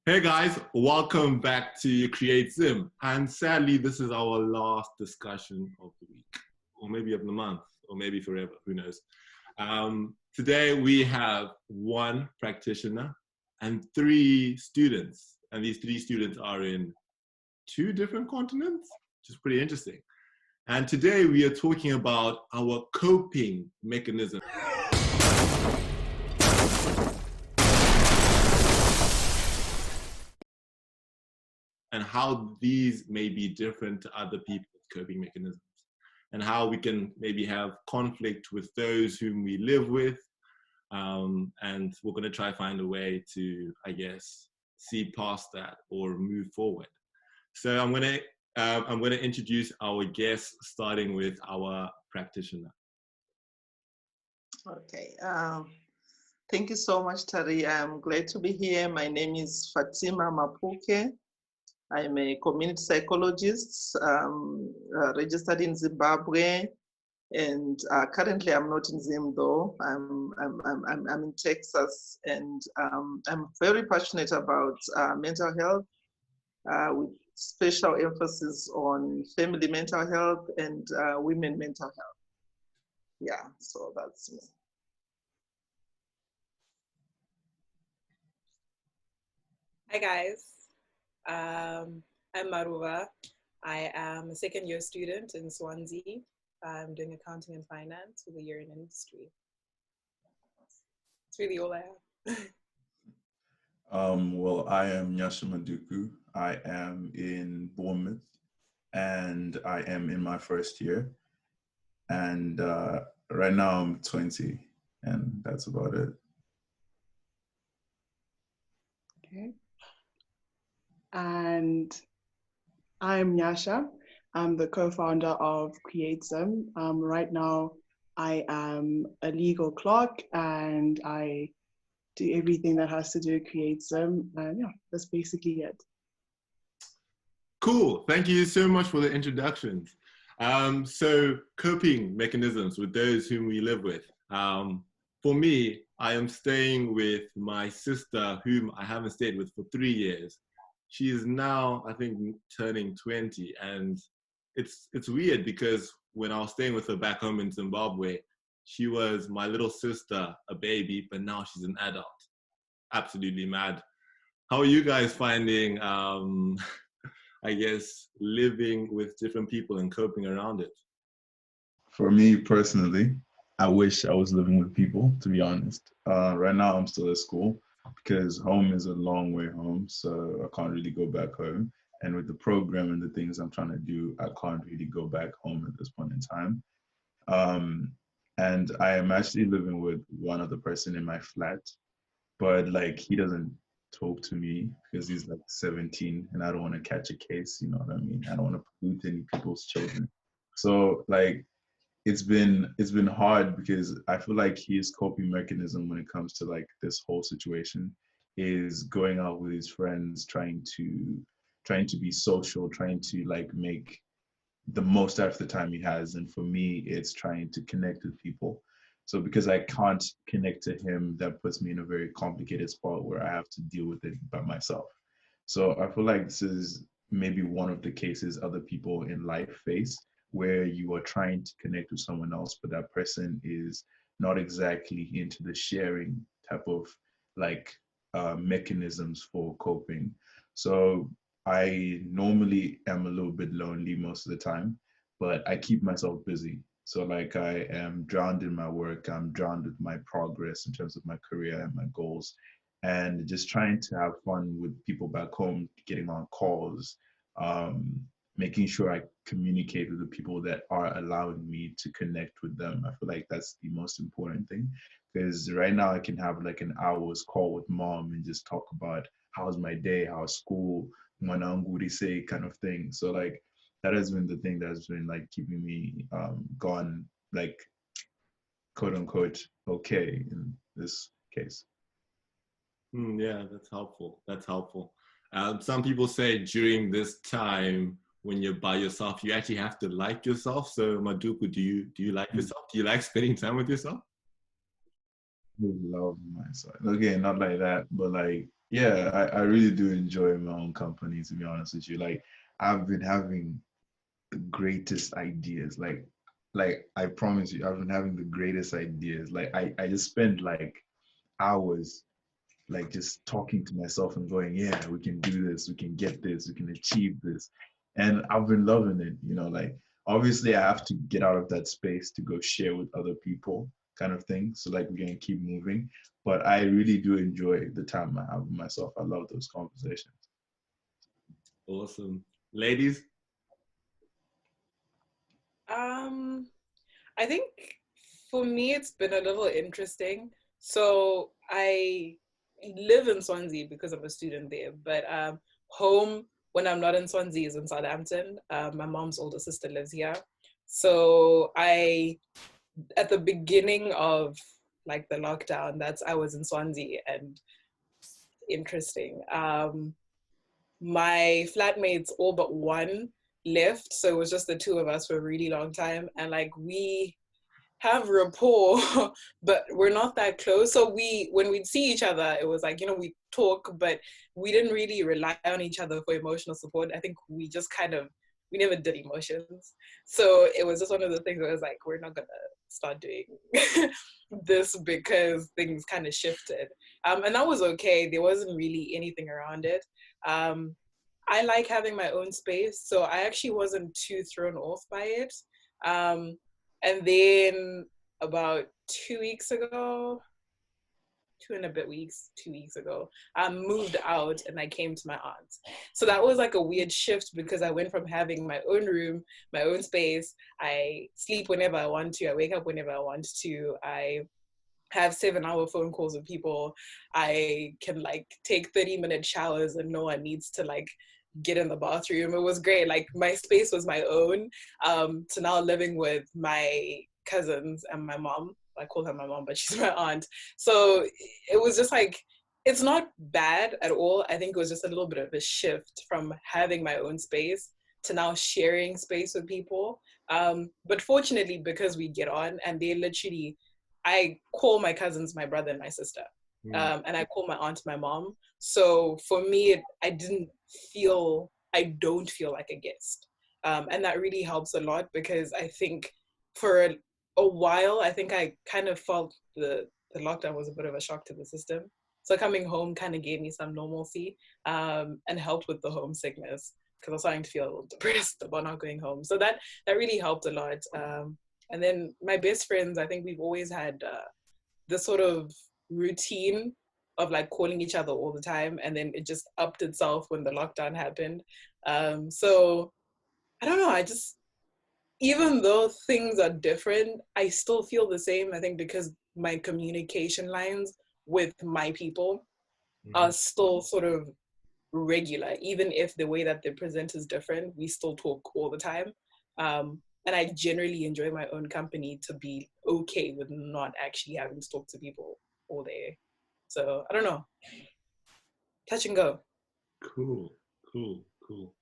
Hey guys, welcome back to CreateZim. And sadly, this is our last discussion of the week, or maybe of the month, or maybe forever, who knows. Today we have one practitioner and three students. And these three students are in two different continents, which is pretty interesting. And today we are talking about our coping mechanism. And how these may be different to other people's coping mechanisms, and how we can maybe have conflict with those whom we live with. And we're going to try to find a way to, I guess, see past that or move forward. So I'm going to introduce our guests, starting with our practitioner. Okay. Thank you so much, Tari. I'm glad to be here. My name is Fatima Mapuke. I'm a community psychologist, registered in Zimbabwe, and currently I'm not in Zim though. I'm in Texas, and I'm very passionate about mental health, with special emphasis on family mental health and women mental health. Yeah, so that's me. Hi guys, I'm Maruva. I am a second-year student in Swansea. I'm doing accounting and finance with a year in industry. That's really all I have. Well, I am Nyasha Duku. I am in Bournemouth, and I am in my first year. And right now I'm 20, and that's about it. Okay. And I'm Nyasha. I'm the co-founder of CreateZim. Right now, I am a legal clerk, and I do everything that has to do with CreateZim. And yeah, that's basically it. Cool. Thank you so much for the introductions. So coping mechanisms with those whom we live with. For me, I am staying with my sister, whom I haven't stayed with for 3 years. She is now, I think, turning 20, and it's weird because when I was staying with her back home in Zimbabwe, she was my little sister, a baby, but now she's an adult. Absolutely mad. How are you guys finding, I guess, living with different people and coping around it? For me personally, I wish I was living with people, to be honest. Right now I'm still at school because home is a long way home, so I can't really go back home. And with the program and the things I'm trying to do, I can't really go back home at this point in time. And I am actually living with one other person in my flat, but like he doesn't talk to me because he's like 17 and I don't want to catch a case, you know what I mean? I don't want to pollute any people's children. So like it's been hard because I feel like his coping mechanism when it comes to like this whole situation is going out with his friends, trying to be social, trying to like make the most out of the time he has. And for me, it's trying to connect with people. So because I can't connect to him, that puts me in a very complicated spot where I have to deal with it by myself. So I feel like this is maybe one of the cases other people in life face where you are trying to connect with someone else, but that person is not exactly into the sharing type of like mechanisms for coping. So I normally am a little bit lonely most of the time, but I keep myself busy. So like I am drowned in my work, I'm drowned with my progress in terms of my career and my goals, and just trying to have fun with people back home, getting on calls, making sure I communicate with the people that are allowing me to connect with them. I feel like that's the most important thing because right now I can have like an hour's call with mom and just talk about how's my day, how's school, Mananguri say kind of thing. So like that has been the thing that's been like keeping me gone, like quote unquote okay in this case. Yeah, that's helpful. That's helpful. Some people say during this time when you're by yourself, you actually have to like yourself. So Maduku, do you like yourself? Do you like spending time with yourself? I love myself. Okay, not like that, but like Yeah, I really do enjoy my own company, to be honest with you. Like, I've been having the greatest ideas. Like I promise you, I've been having the greatest ideas. Like I just spend like hours like just talking to myself and going, yeah, we can do this, we can get this, we can achieve this. And I've been loving it, you know, like obviously I have to get out of that space to go share with other people kind of thing. So like we can keep moving. But I really do enjoy the time I have with myself. I love those conversations. Awesome. Ladies? Um, I think for me, it's been a little interesting. So I live in Swansea because I'm a student there, but home when I'm not in Swansea is in Southampton. My mom's older sister lives here. So at the beginning of like the lockdown, I was in Swansea and interesting. My flatmates, all but one, left. So it was just the two of us for a really long time. And like we have rapport, but we're not that close. So when we'd see each other, it was like, we talk, but we didn't really rely on each other for emotional support. I think we just we never did emotions. So it was just one of the things where it was like, we're not gonna start doing this because things kind of shifted. And that was okay. There wasn't really anything around it. I like having my own space, so I actually wasn't too thrown off by it. And then about 2 weeks ago, 2 weeks ago, I moved out and I came to my aunt's. So that was like a weird shift because I went from having my own room, my own space. I sleep whenever I want to. I wake up whenever I want to. I have 7-hour phone calls with people. I can like take 30-minute showers and no one needs to like get in the bathroom. It was great. Like my space was my own. To now living with my cousins and my mom. I call her my mom, but she's my aunt. So it was just like, it's not bad at all. I think it was just a little bit of a shift from having my own space to now sharing space with people. But fortunately, because we get on and they literally, I call my cousins my brother and my sister. And I call my aunt my mom. So for me, I don't feel like a guest. And that really helps a lot because I think for a while, I think I kind of felt the lockdown was a bit of a shock to the system. So coming home kind of gave me some normalcy and helped with the homesickness because I was starting to feel depressed about not going home. So that really helped a lot. And then my best friends, I think we've always had this sort of routine of like calling each other all the time. And then it just upped itself when the lockdown happened. So I don't know, even though things are different, I still feel the same. I think because my communication lines with my people are still sort of regular, even if the way that they present is different, we still talk all the time. And I generally enjoy my own company to be okay with not actually having to talk to people all day. So I don't know, touch and go. Cool, cool, cool.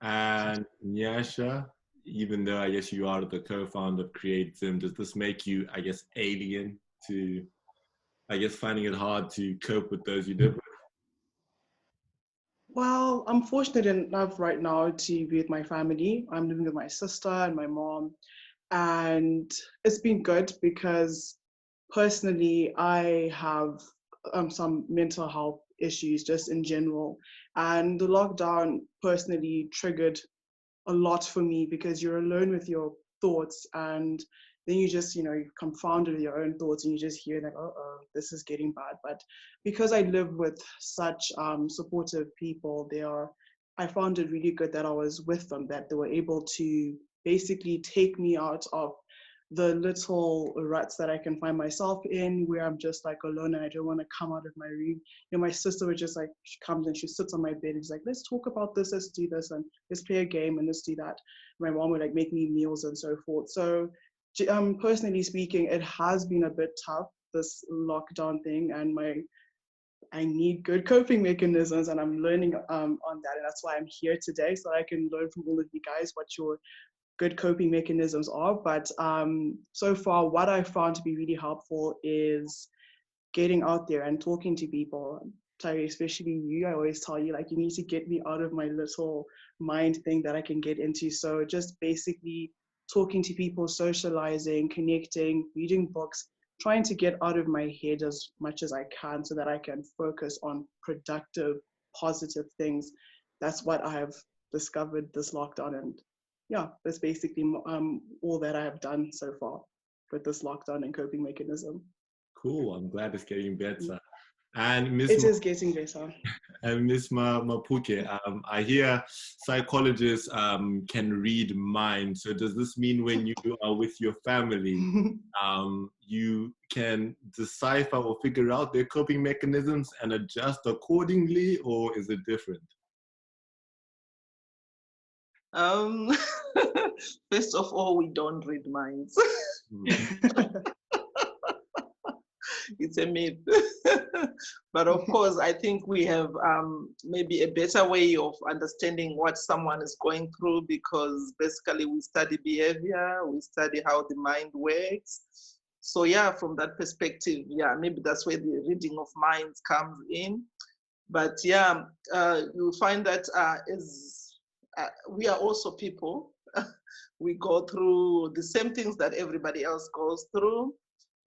And Nyasha, even though I guess you are the co-founder of CreateZim, does this make you, I guess, alien to, I guess, finding it hard to cope with those you live with? Well, I'm fortunate enough right now to be with my family. I'm living with my sister and my mom, and it's been good because personally I have some mental health issues just in general, and the lockdown personally triggered a lot for me because you're alone with your thoughts, and then you just you're confounded with your own thoughts and you just hear like, oh, this is getting bad. But because I live with such supportive people, I found it really good that I was with them, that they were able to basically take me out of the little ruts that I can find myself in, where I'm just like alone and I don't want to come out of my room. My sister would just like, she comes and she sits on my bed and she's like, let's talk about this, let's do this, and let's play a game and let's do that. My mom would like make me meals and so forth. So personally speaking, it has been a bit tough, this lockdown thing, and I need good coping mechanisms, and I'm learning on that, and that's why I'm here today, so I can learn from all of you guys what your good coping mechanisms are. But so far, what I found to be really helpful is getting out there and talking to people. Tari, especially you, I always tell you, like, you need to get me out of my little mind thing that I can get into. So just basically talking to people, socializing, connecting, reading books, trying to get out of my head as much as I can so that I can focus on productive, positive things. That's what I have discovered this lockdown. And yeah, that's basically all that I have done so far with this lockdown and coping mechanism. Cool. I'm glad it's getting better. And It is getting better. And Ms. Mapuke, I hear psychologists can read minds. So does this mean when you are with your family, you can decipher or figure out their coping mechanisms and adjust accordingly, or is it different? First of all, we don't read minds. It's a myth. But of course, I think we have maybe a better way of understanding what someone is going through, because basically we study behavior, we study how the mind works. So yeah, from that perspective, yeah, maybe that's where the reading of minds comes in. But yeah, you'll find that we are also people. We go through the same things that everybody else goes through.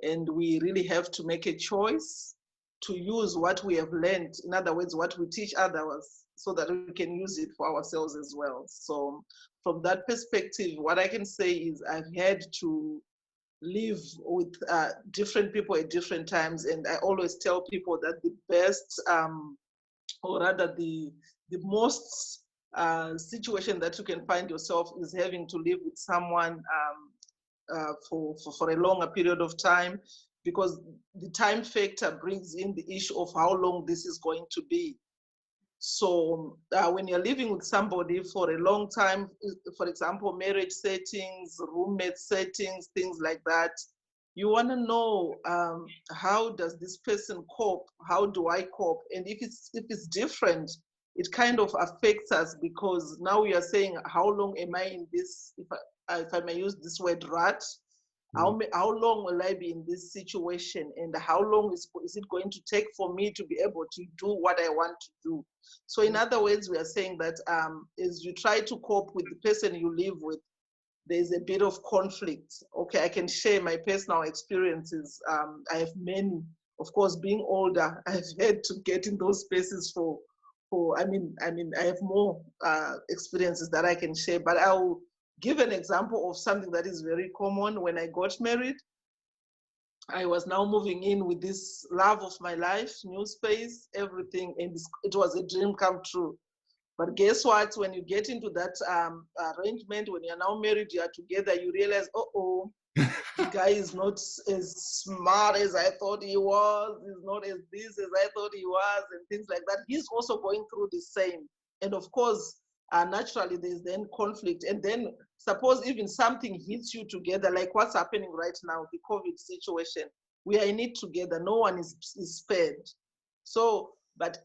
And we really have to make a choice to use what we have learned. In other words, what we teach others, so that we can use it for ourselves as well. So from that perspective, what I can say is I've had to live with different people at different times. And I always tell people that the best, or rather the most situation that you can find yourself is having to live with someone for a longer period of time, because the time factor brings in the issue of how long this is going to be. So when you're living with somebody for a long time, for example, marriage settings, roommate settings, things like that, you want to know how does this person cope? How do I cope? And if it's different, it kind of affects us, because now we are saying, how long am I in this, if I may use this word, rut, how long will I be in this situation, and how long is it going to take for me to be able to do what I want to do? So in other words, we are saying that as you try to cope with the person you live with, there's a bit of conflict. Okay, I can share my personal experiences. I have many, of course, being older, I've had to get in those spaces I mean, I have more experiences that I can share, but I'll give an example of something that is very common. When I got married, I was now moving in with this love of my life, new space, everything, and it was a dream come true. But guess what? When you get into that arrangement, when you're now married, you are together, you realize, the guy is not as smart as I thought he was. He's not as this as I thought he was, and things like that. He's also going through the same. And of course, naturally, there's then conflict. And then suppose even something hits you together, like what's happening right now, the COVID situation. We are in it together. No one is spared. So, but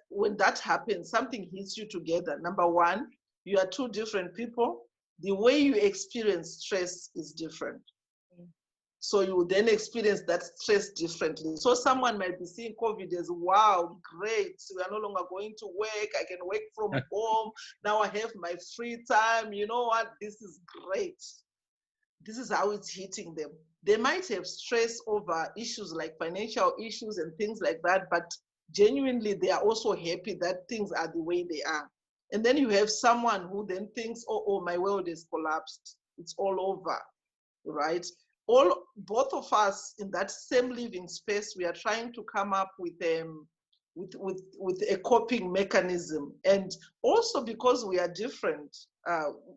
when that happens, something hits you together. Number one, you are two different people. The way you experience stress is different. So you will then experience that stress differently. So someone might be seeing COVID as, wow, great. We are no longer going to work. I can work from home. Now I have my free time. You know what? This is great. This is how it's hitting them. They might have stress over issues like financial issues and things like that, but genuinely, they are also happy that things are the way they are. And then you have someone who then thinks, my world is collapsed. It's all over, right? Both of us in that same living space, we are trying to come up with a coping mechanism. And also because we are different,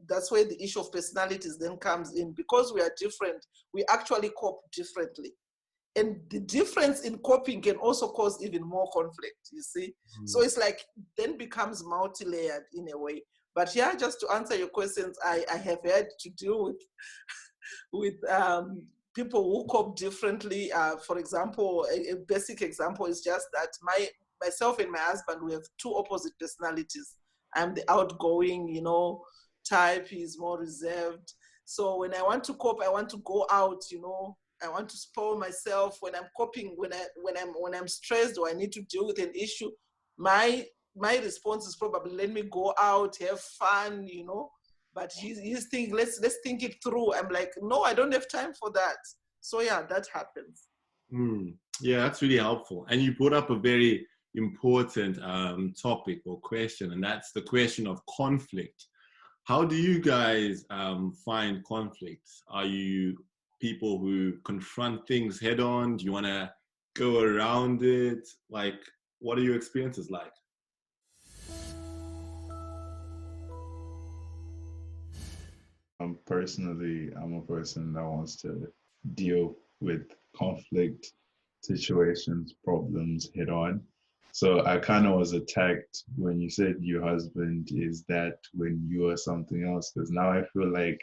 that's where the issue of personalities then comes in. Because we are different, we actually cope differently. And the difference in coping can also cause even more conflict, you see? So it's like, then becomes multi-layered in a way. But yeah, just to answer your questions, I have had to deal with people who cope differently. For example, a basic example is just that myself and my husband, we have two opposite personalities. I'm the outgoing, type. He's more reserved. So when I want to cope, I want to go out, I want to spoil myself when I'm coping, when I'm stressed or I need to deal with an issue. My response is probably, let me go out, have fun, you know. But he's thinking, let's think it through. I'm like, no, I don't have time for that. So yeah, that happens. Yeah, that's really helpful. And you brought up a very important topic or question, and that's the question of conflict. How do you guys find conflict? Are you people who confront things head on? Do you want to go around it? Like, what are your experiences like? Personally, I'm a person that wants to deal with conflict, situations, problems head on. So I kind of was attacked when you said your husband is that when you are something else, because now I feel like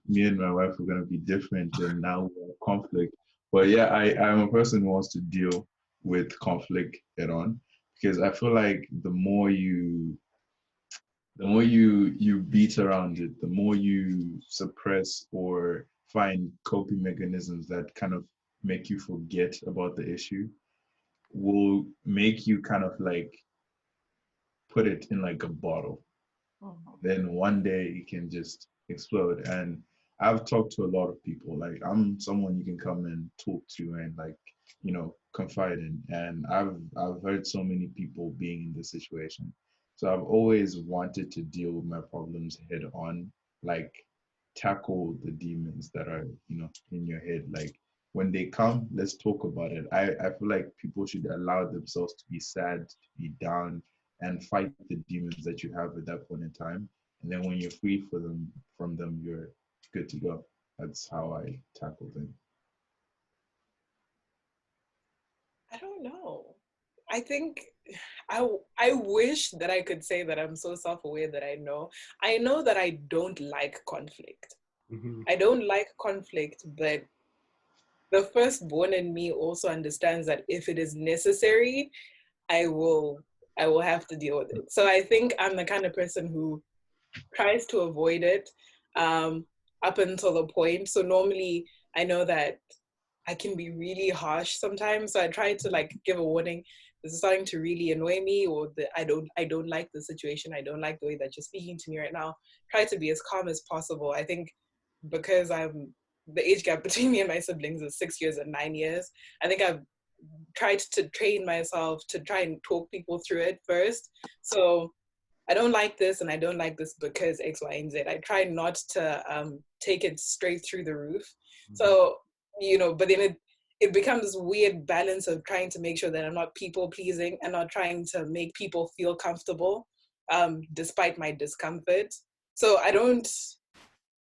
me and my wife are going to be different and now we have conflict. But yeah, I'm a person who wants to deal with conflict head on because I feel like the more you beat around it, the more you suppress or find coping mechanisms that kind of make you forget about the issue, will make you kind of like put it in like a bottle. Then one day it can just explode. And I've talked to a lot of people. Like I'm someone you can come and talk to and like, confide in. And I've heard so many people being in this situation. So I've always wanted to deal with my problems head on, like tackle the demons that are, in your head. Like when they come, let's talk about it. I feel like people should allow themselves to be sad, to be down, and fight the demons that you have at that point in time. And then when you're free from them, you're good to go. That's how I tackle things. I don't know. I think I wish that I could say that I'm so self-aware that I know. I know that I don't like conflict. I don't like conflict, but the firstborn in me also understands that if it is necessary, I will have to deal with it. So I think I'm the kind of person who tries to avoid it up until the point. So normally I know that I can be really harsh sometimes. So I try to like give a warning. This is starting to really annoy me, or I don't like the situation. I don't like the way that you're speaking to me right now. Try to be as calm as possible. I think because the age gap between me and my siblings is 6 years and 9 years. I think I've tried to train myself to try and talk people through it first. So I don't like this and I don't like this because X, Y, and Z. I try not to take it straight through the roof. So, but then it becomes this weird balance of trying to make sure that I'm not people pleasing and not trying to make people feel comfortable despite my discomfort. So I don't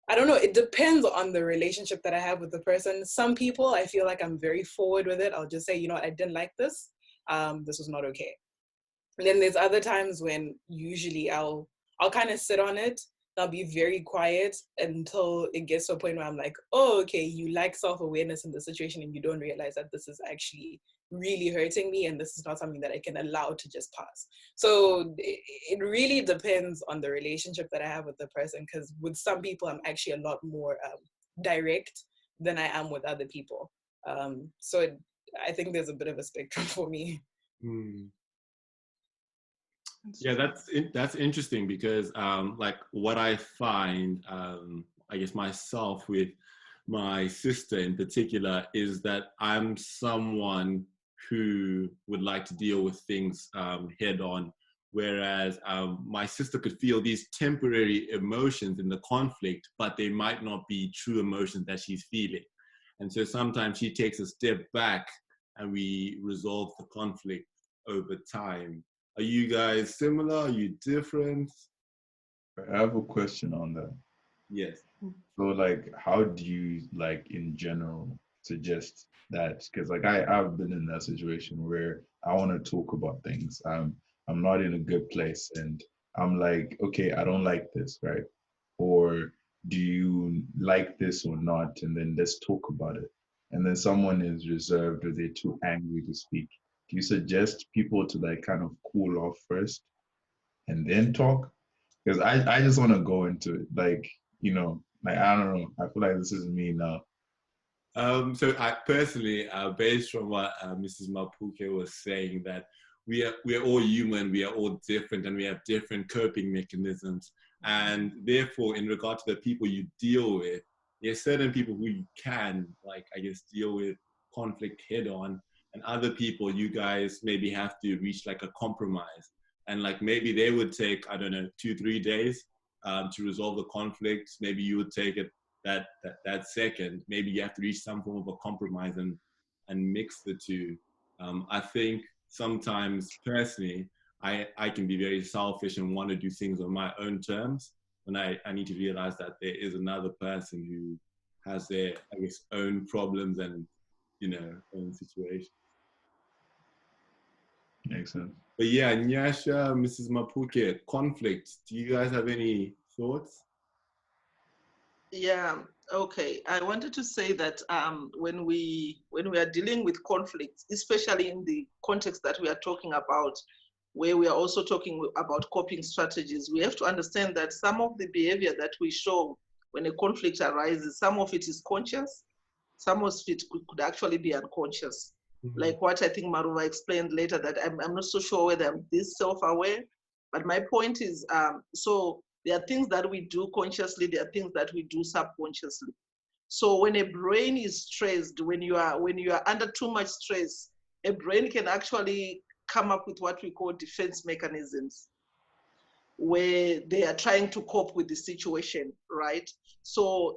know. It depends on the relationship that I have with the person. Some people, I feel like I'm very forward with it. I'll just say, I didn't like this. This was not okay. And then there's other times when usually I'll kind of sit on it. I'll be very quiet until it gets to a point where I'm like, oh, okay, you lack self-awareness in the situation and you don't realize that this is actually really hurting me and this is not something that I can allow to just pass. So it really depends on the relationship that I have with the person, because with some people, I'm actually a lot more direct than I am with other people. I think there's a bit of a spectrum for me. Yeah, that's interesting because like what I find, I guess myself with my sister in particular, is that I'm someone who would like to deal with things head on, whereas my sister could feel these temporary emotions in the conflict, but they might not be true emotions that she's feeling. And so sometimes she takes a step back and we resolve the conflict over time. Are you guys similar? Are you different? I have a question on that. Yes. So like, how do you like in general suggest that? Because like I've been in that situation where I want to talk about things. I'm not in a good place and I'm like, okay, I don't like this, right? Or do you like this or not? And then let's talk about it. And then someone is reserved or they're too angry to speak. Do you suggest people to like kind of cool off first and then talk? Because I just want to go into it like, like I don't know. I feel like this is me now. So I personally, based from what Mrs. Mapuke was saying, that we are all human, we are all different, and we have different coping mechanisms. And therefore, in regard to the people you deal with, there's certain people who you can, like, I guess, deal with conflict head on, and other people you guys maybe have to reach like a compromise. And like maybe they would take, I don't know, 2-3 days to resolve the conflict. Maybe you would take it that second. Maybe you have to reach some form of a compromise and mix the two. I think sometimes personally, I can be very selfish and want to do things on my own terms when I need to realize that there is another person who has their, I guess, own problems and, own situation. Makes sense. But yeah, Nyasha, Mrs. Mapuke, conflict. Do you guys have any thoughts? Yeah, okay. I wanted to say that when we are dealing with conflicts, especially in the context that we are talking about, where we are also talking about coping strategies, we have to understand that some of the behavior that we show when a conflict arises, some of it is conscious, some of it could actually be unconscious. Mm-hmm. Like what I think Maruva explained later, that I'm not so sure whether I'm this self-aware, but my point is, so there are things that we do consciously, there are things that we do subconsciously. So when a brain is stressed, when you are under too much stress, a brain can actually come up with what we call defense mechanisms, where they are trying to cope with the situation, right? So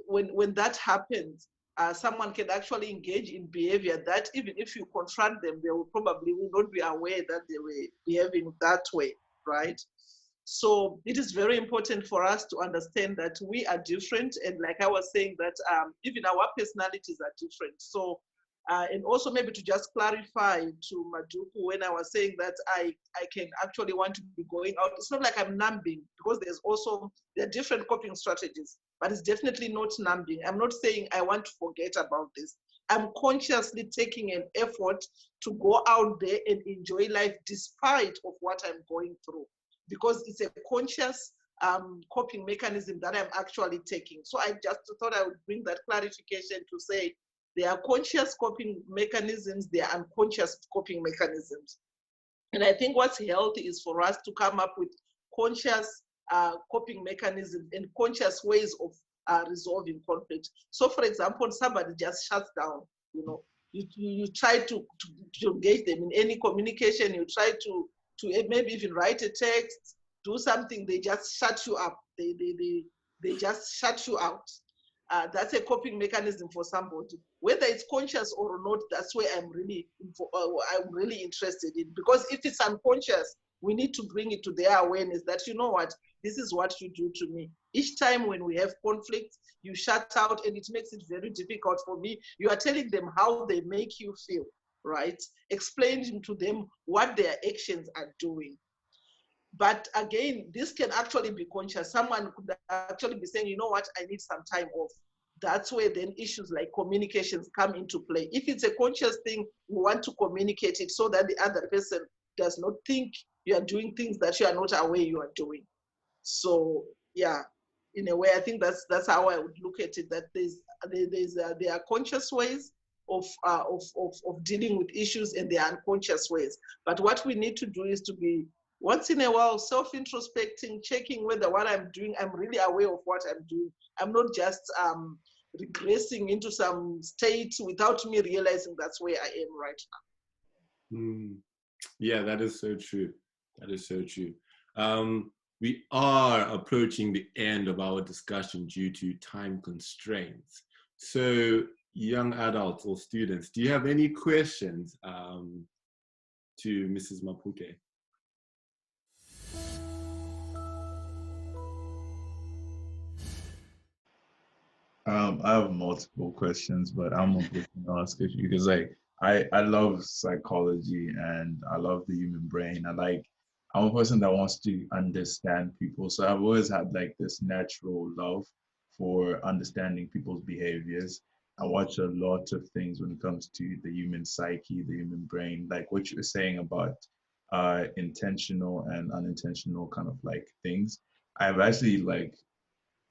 when that happens, someone can actually engage in behavior that even if you confront them, they will probably not be aware that they were behaving that way, right? So it is very important for us to understand that we are different. And like I was saying, that even our personalities are different. So, and also maybe to just clarify to Maduku, when I was saying that I can actually want to be going out, it's not like I'm numbing, because there are different coping strategies, but it's definitely not numbing. I'm not saying I want to forget about this. I'm consciously taking an effort to go out there and enjoy life despite of what I'm going through, because it's a conscious coping mechanism that I'm actually taking. So I just thought I would bring that clarification to say there are conscious coping mechanisms, there are unconscious coping mechanisms. And I think what's healthy is for us to come up with conscious coping mechanisms and conscious ways of resolving conflict. So for example, somebody just shuts down, you try to engage them in any communication, you try to maybe even write a text, do something, they just shut you up. They just shut you out. That's a coping mechanism for somebody. Whether it's conscious or not, that's where I'm really interested in. Because if it's unconscious, we need to bring it to their awareness that, you know what, this is what you do to me. Each time when we have conflict, you shut out, and it makes it very difficult for me. You are telling them how they make you feel, right? Explaining to them what their actions are doing. But again, this can actually be conscious. Someone could actually be saying, you know what, I need some time off. That's where then issues like communications come into play. If it's a conscious thing, we want to communicate it so that the other person does not think you are doing things that you are not aware you are doing. So yeah, in a way, I think that's how I would look at it, that there are conscious ways of dealing with issues, and there are unconscious ways. But what we need to do is to be, once in a while, self-introspecting, checking whether what I'm doing, I'm really aware of what I'm doing. I'm not just regressing into some state without me realizing that's where I am right now. Yeah, that is so true. That is so true. We are approaching the end of our discussion due to time constraints. So, young adults or students, do you have any questions to Mrs. Mapuke? I have multiple questions, but I'm going to ask you because I love psychology and I love the human brain. I'm a person that wants to understand people. So I've always had like this natural love for understanding people's behaviors. I watch a lot of things when it comes to the human psyche, the human brain, like what you're saying about intentional and unintentional kind of like things. I've actually like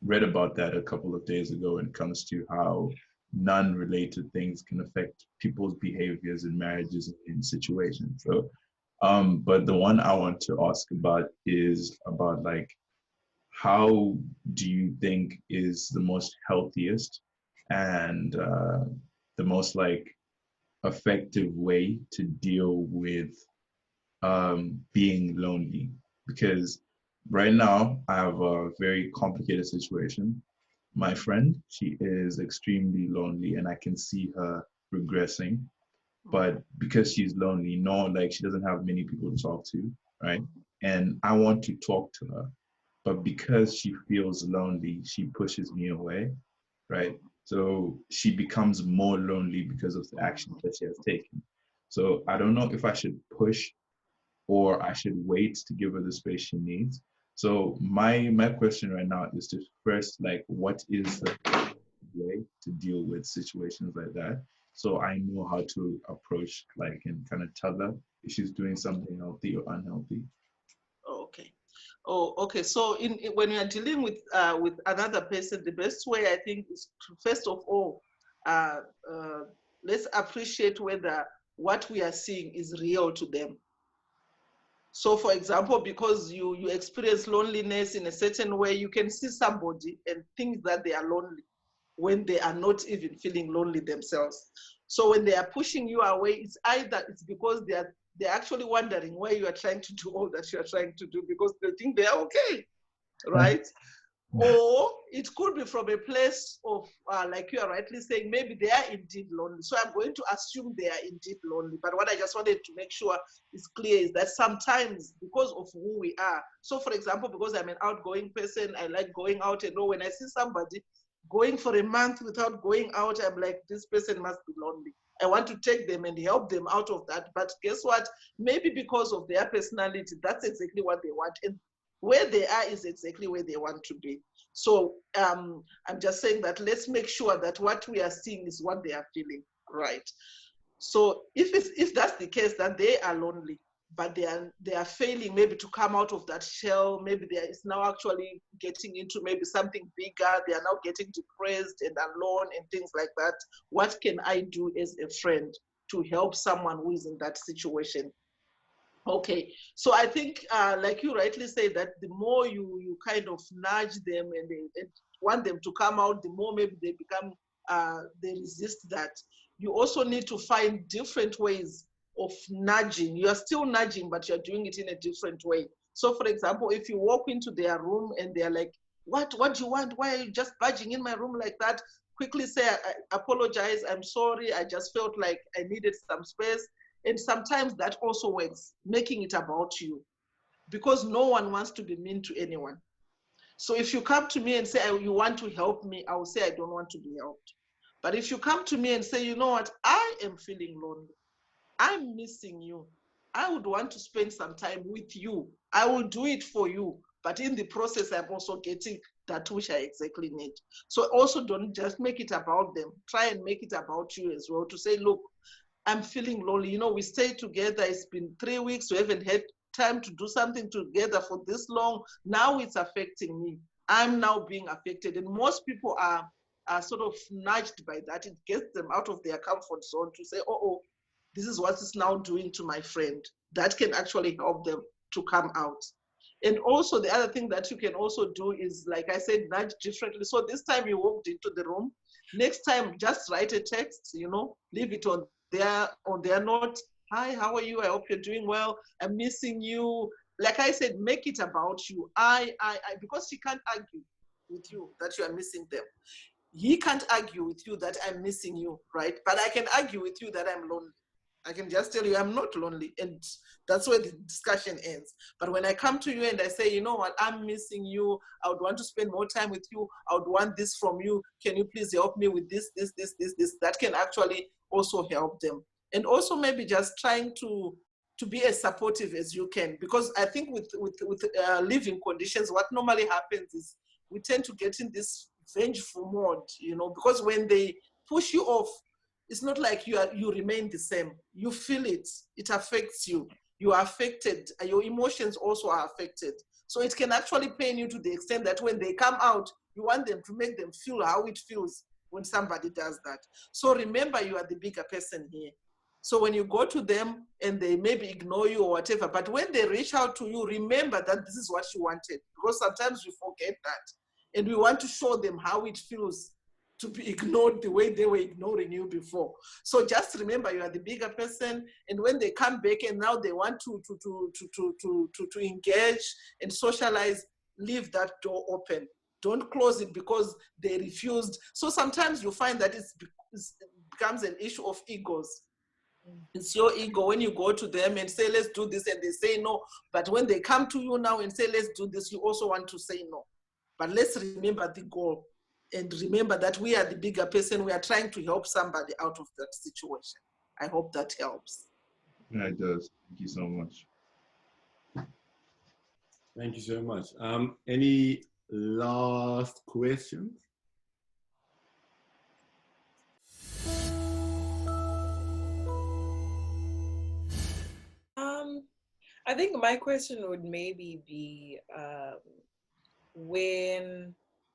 read about that a couple of days ago when it comes to how non-related things can affect people's behaviors in marriages and in situations. So, but the one I want to ask about is about like, how do you think is the most healthiest and the most like effective way to deal with being lonely? Because right now I have a very complicated situation. My friend, she is extremely lonely and I can see her regressing. But because she's lonely, no, like she doesn't have many people to talk to, right? And I want to talk to her. But because she feels lonely, she pushes me away, right? So she becomes more lonely because of the actions that she has taken. So I don't know if I should push or I should wait to give her the space she needs. So my question right now is to first, like, what is the way to deal with situations like that? So I know how to approach, like, and kind of tell her if she's doing something healthy or unhealthy. Okay. Oh, okay. So when you are dealing with another person, the best way I think is to, first of all, uh, uh, let's appreciate whether what we are seeing is real to them. So, for example, because you experience loneliness in a certain way, you can see somebody and think that they are lonely when they are not even feeling lonely themselves. So when they are pushing you away, it's either it's because they're actually wondering why you are trying to do all that you are trying to do, because they think they are okay, right? Or it could be from a place of, like you are rightly saying, maybe they are indeed lonely. So I'm going to assume they are indeed lonely. But what I just wanted to make sure is clear is that sometimes because of who we are, so for example, because I'm an outgoing person, I like going out, and when I see somebody going for a month without going out, I'm like, this person must be lonely. I want to take them and help them out of that. But guess what? Maybe because of their personality, that's exactly what they want. And where they are is exactly where they want to be. So I'm just saying that let's make sure that what we are seeing is what they are feeling, right? So if that's the case, that they are lonely, but they are failing maybe to come out of that shell, maybe it's now actually getting into maybe something bigger, they are now getting depressed and alone and things like that. What can I do as a friend to help someone who is in that situation? Okay, so I think, like you rightly say, that the more you kind of nudge them and want them to come out, the more maybe they become, they resist that. You also need to find different ways of nudging. You are still nudging, but you're doing it in a different way. So for example, if you walk into their room and they're like, what do you want? Why are you just budging in my room like that? Quickly say, I apologize, I'm sorry, I just felt like I needed some space. And sometimes that also works, making it about you, because no one wants to be mean to anyone. So if you come to me and say, you want to help me, I will say, I don't want to be helped. But if you come to me and say, you know what, I am feeling lonely, I'm missing you, I would want to spend some time with you, I will do it for you. But in the process, I'm also getting that which I exactly need. So also don't just make it about them. Try and make it about you as well, to say, look, I'm feeling lonely. We stayed together. It's been 3 weeks. We haven't had time to do something together for this long. Now it's affecting me. I'm now being affected. And most people are sort of nudged by that. It gets them out of their comfort zone to say, oh, this is what it's now doing to my friend. That can actually help them to come out. And also the other thing that you can also do is, like I said, nudge differently. So this time you walked into the room. Next time, just write a text, leave it on their note. Hi, how are you? I hope you're doing well. I'm missing you. Like I said, make it about you. I because she can't argue with you that you are missing them. He can't argue with you that I'm missing you, right? But I can argue with you that I'm lonely. I can just tell you I'm not lonely, and that's where the discussion ends. But when I come to you and I say, you know what, I'm missing you, I would want to spend more time with you, I would want this from you, can you please help me with this, that can actually also help them. And also maybe just trying to be as supportive as you can, because I think with living conditions, what normally happens is we tend to get in this vengeful mode, because when they push you off, it's not like you remain the same. You feel it. It affects you. You are affected. Your emotions also are affected. So it can actually pain you to the extent that when they come out, you want them to make them feel how it feels when somebody does that. So remember, you are the bigger person here. So when you go to them and they maybe ignore you or whatever, but when they reach out to you, remember that this is what you wanted, because sometimes we forget that. And we want to show them how it feels to be ignored the way they were ignoring you before. So just remember, you are the bigger person. And when they come back and now they want to engage and socialize, leave that door open. Don't close it because they refused. So sometimes you find that it becomes an issue of egos. It's your ego when you go to them and say, let's do this, and they say no. But when they come to you now and say, let's do this, you also want to say no. But let's remember the goal and remember that we are the bigger person. We are trying to help somebody out of that situation. I hope that helps. Yeah, it does. Thank you so much. Thank you so much. Any last questions? I think my question would maybe be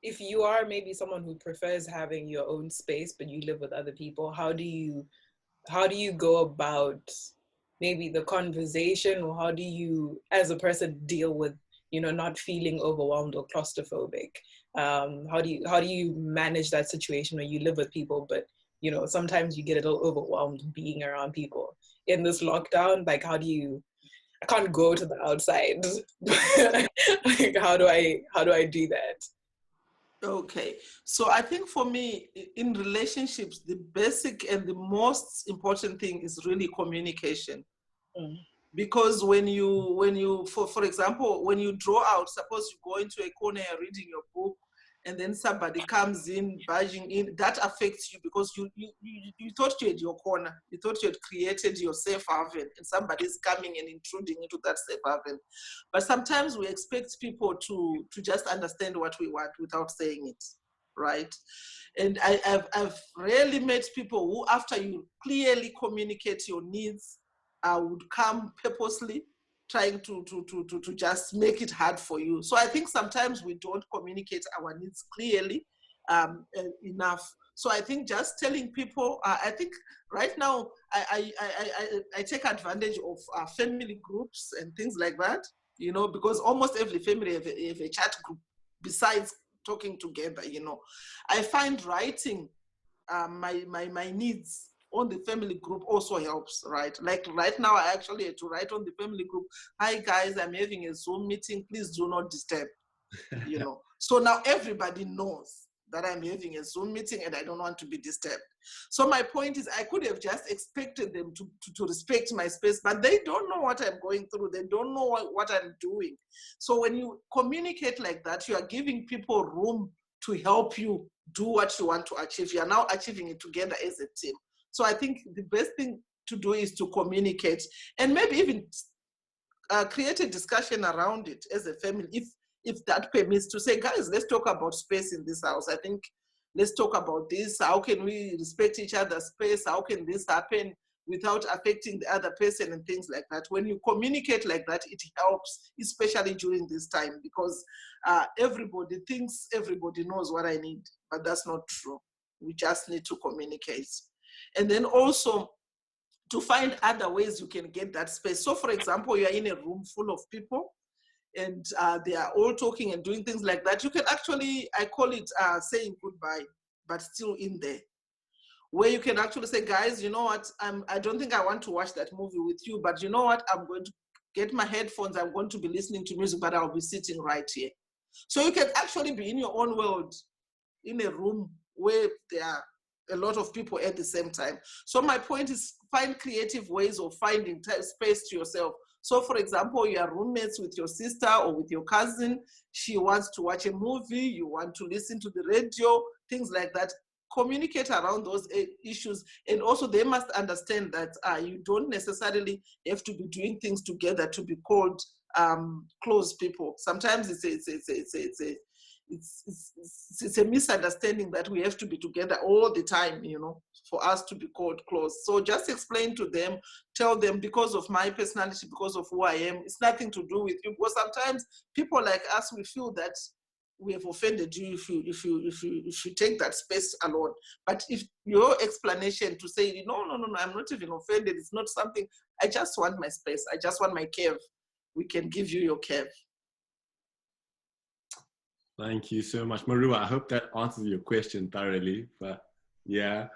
if you are maybe someone who prefers having your own space but you live with other people, how do you go about maybe the conversation, or how do you as a person deal with not feeling overwhelmed or claustrophobic? How do you manage that situation where you live with people but sometimes you get a little overwhelmed being around people in this lockdown? Like, I can't go to the outside. Like, how do I do that? Okay, so I think for me, in relationships, the basic and the most important thing is really communication. Because when you for example, when you draw out, suppose you go into a corner, you're reading your book, and then somebody comes in, barging in, that affects you because you thought you had your corner, you thought you had created your safe haven, and somebody's coming and intruding into that safe haven. But sometimes we expect people to just understand what we want without saying it, right? And I've rarely met people who, after you clearly communicate your needs, would come purposely trying to just make it hard for you. So I think sometimes we don't communicate our needs clearly enough. So I think just telling people, I think right now I take advantage of family groups and things like that, because almost every family have a chat group besides talking together. I find writing my needs on the family group also helps, right? Like right now, I actually had to write on the family group, hi guys, I'm having a Zoom meeting, please do not disturb, So now everybody knows that I'm having a Zoom meeting and I don't want to be disturbed. So my point is, I could have just expected them to respect my space, but they don't know what I'm going through. They don't know what I'm doing. So when you communicate like that, you are giving people room to help you do what you want to achieve. You are now achieving it together as a team. So I think the best thing to do is to communicate and maybe even create a discussion around it as a family, if that permits, to say, guys, let's talk about space in this house. I think let's talk about this. How can we respect each other's space? How can this happen without affecting the other person and things like that? When you communicate like that, it helps, especially during this time, because everybody thinks everybody knows what I need, but that's not true. We just need to communicate. And then also to find other ways you can get that space. So for example, you're in a room full of people and they are all talking and doing things like that. You can actually, I call it saying goodbye, but still in there. Where you can actually say, guys, you know what, I don't think I want to watch that movie with you, but you know what, I'm going to get my headphones, I'm going to be listening to music, but I'll be sitting right here. So you can actually be in your own world, in a room where there are a lot of people at the same time. So my point is, find creative ways of finding space to yourself. So for example, you are roommates with your sister or with your cousin. She wants to watch a movie, you want to listen to the radio, things like that. Communicate around those issues. And also they must understand that you don't necessarily have to be doing things together to be called close people. Sometimes it's a misunderstanding that we have to be together all the time, for us to be called close. So just explain to them, tell them, because of my personality, because of who I am, it's nothing to do with you. Because sometimes people like us, we feel that we have offended you if you take that space alone. But if your explanation to say, no, I'm not even offended, it's not something, I just want my space, I just want my cave, we can give you your cave. Thank you so much, Marua. I hope that answers your question thoroughly. But yeah,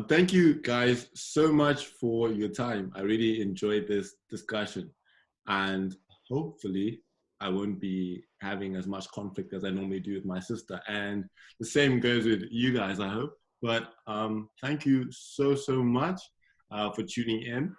thank you guys so much for your time. I really enjoyed this discussion, and hopefully I won't be having as much conflict as I normally do with my sister. And the same goes with you guys, I hope. But thank you so much for tuning in.